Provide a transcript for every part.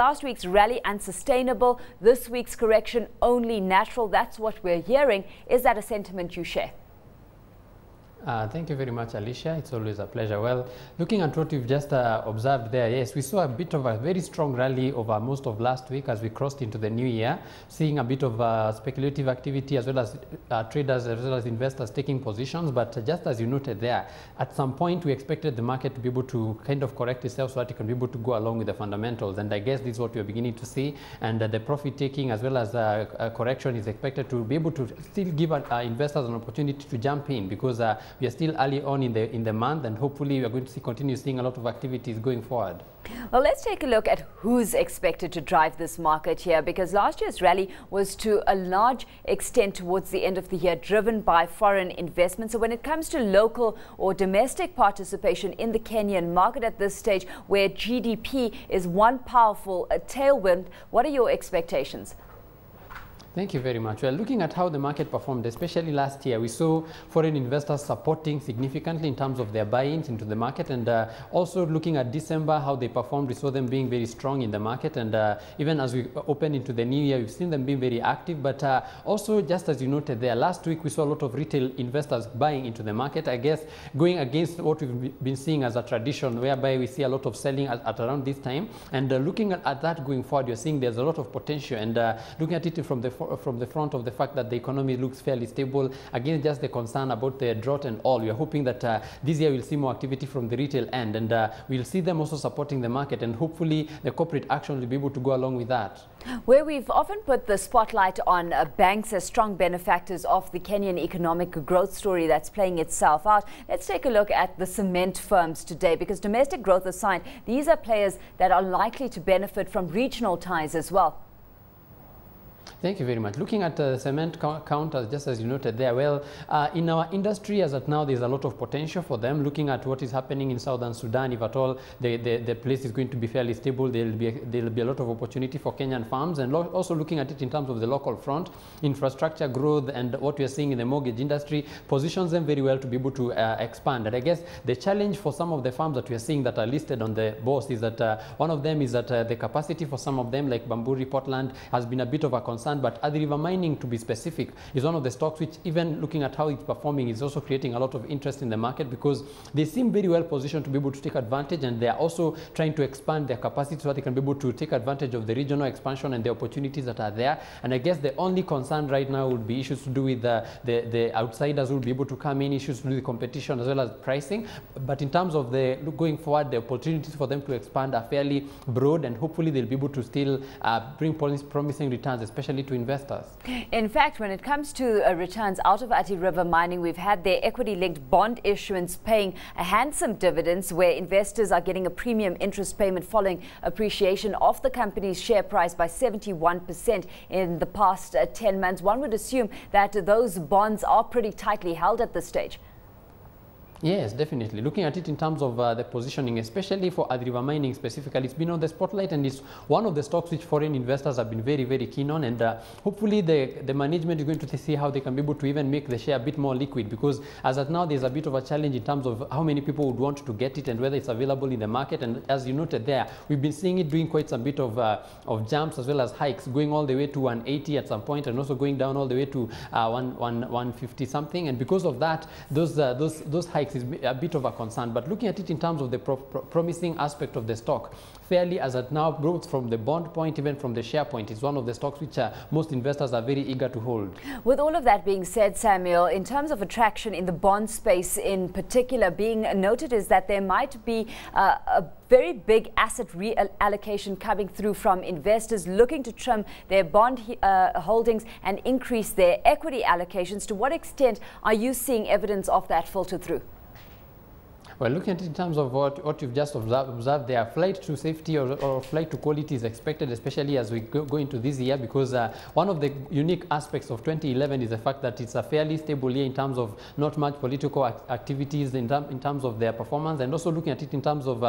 last week's rally unsustainable, this week's correction only natural. That's what we're hearing. Is that a sentiment you share? Thank you very much, Alicia. It's always a pleasure. Well, looking at what we've just observed there, yes, we saw a bit of a very strong rally over most of last week as we crossed into the new year, seeing a bit of speculative activity as well as traders as well as investors taking positions. But just as you noted there, at some point we expected the market to be able to kind of correct itself so that it can be able to go along with the fundamentals. And I guess this is what we're beginning to see. And the profit taking as well as correction is expected to be able to still give investors an opportunity to jump in, because we are still early on in the month, and hopefully we are going to continue seeing a lot of activities going forward. Well, let's take a look at who's expected to drive this market here, because last year's rally was to a large extent towards the end of the year driven by foreign investment. So when it comes to local or domestic participation in the Kenyan market at this stage, where GDP is one powerful tailwind, what are your expectations? Thank you very much. Well, looking at how the market performed, especially last year, we saw foreign investors supporting significantly in terms of their buy-ins into the market, and also looking at December, how they performed, we saw them being very strong in the market, and even as we open into the new year, we've seen them being very active. But also, just as you noted there, last week we saw a lot of retail investors buying into the market, I guess going against what we've been seeing as a tradition, whereby we see a lot of selling at around this time. And looking at that going forward, you're seeing there's a lot of potential, and looking at it from the front of the fact that the economy looks fairly stable, against just the concern about the drought and all. We are hoping that this year we'll see more activity from the retail end, and we'll see them also supporting the market, and hopefully the corporate action will be able to go along with that. Where we've often put the spotlight on banks as strong benefactors of the Kenyan economic growth story that's playing itself out, let's take a look at the cement firms today, because domestic growth aside, these are players that are likely to benefit from regional ties as well. Thank you very much. Looking at the cement counters, just as you noted there, well, in our industry as at now, there's a lot of potential for them. Looking at what is happening in Southern Sudan, if at all the place is going to be fairly stable, there'll be a lot of opportunity for Kenyan farms. And also looking at it in terms of the local front, infrastructure growth and what we are seeing in the mortgage industry positions them very well to be able to expand. And I guess the challenge for some of the farms that we are seeing that are listed on the bourse is that one of them is that the capacity for some of them, like Bamburi, Portland, has been a bit of a concern. But Athi River Mining, to be specific, is one of the stocks which, even looking at how it's performing, is also creating a lot of interest in the market, because they seem very well positioned to be able to take advantage, and they are also trying to expand their capacity so that they can be able to take advantage of the regional expansion and the opportunities that are there. And I guess the only concern right now would be issues to do with the outsiders who will be able to come in, issues to do with competition as well as pricing. But in terms of the going forward, the opportunities for them to expand are fairly broad, and hopefully they'll be able to still bring promising returns, especially to investors. In fact, when it comes to returns out of Athi River Mining, we've had their equity-linked bond issuance paying a handsome dividends, where investors are getting a premium interest payment following appreciation of the company's share price by 71% in the past 10 months. One would assume that those bonds are pretty tightly held at this stage. Yes, definitely. Looking at it in terms of the positioning, especially for Athi River Mining specifically, it's been on the spotlight, and it's one of the stocks which foreign investors have been very, very keen on. And hopefully the management is going to see how they can be able to even make the share a bit more liquid, because as at now, there's a bit of a challenge in terms of how many people would want to get it and whether it's available in the market. And as you noted there, we've been seeing it doing quite some bit of jumps as well as hikes, going all the way to 180 at some point, and also going down all the way to 150 something. And because of that, those hikes is a bit of a concern. But looking at it in terms of the promising aspect of the stock, fairly as at now, both from the bond point, even from the share point, is one of the stocks which most investors are very eager to hold. With all of that being said, Samuel, in terms of attraction in the bond space in particular, being noted is that there might be a very big asset reallocation coming through from investors looking to trim their bond holdings and increase their equity allocations. To what extent are you seeing evidence of that filter through? Well, looking at it in terms of what you've just observed there, flight to safety or flight to quality is expected, especially as we go into this year, because one of the unique aspects of 2011 is the fact that it's a fairly stable year in terms of not much political activities in terms of their performance, and also looking at it in terms of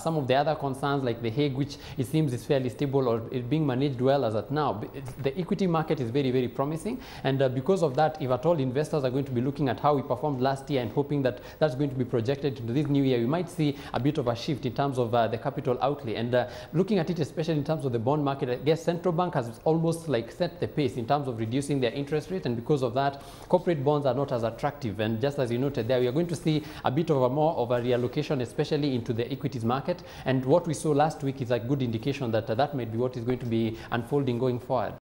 some of the other concerns like the Hague, which it seems is fairly stable or is being managed well as at now. The equity market is very, very promising, and because of that, if at all investors are going to be looking at how we performed last year and hoping that that's going to be projected into into this new year, we might see a bit of a shift in terms of the capital outlay. And looking at it, especially in terms of the bond market, I guess central bank has almost like set the pace in terms of reducing their interest rate, and because of that, corporate bonds are not as attractive. And just as you noted there, we are going to see a bit of a more of a reallocation, especially into the equities market. And what we saw last week is a good indication that that might be what is going to be unfolding going forward.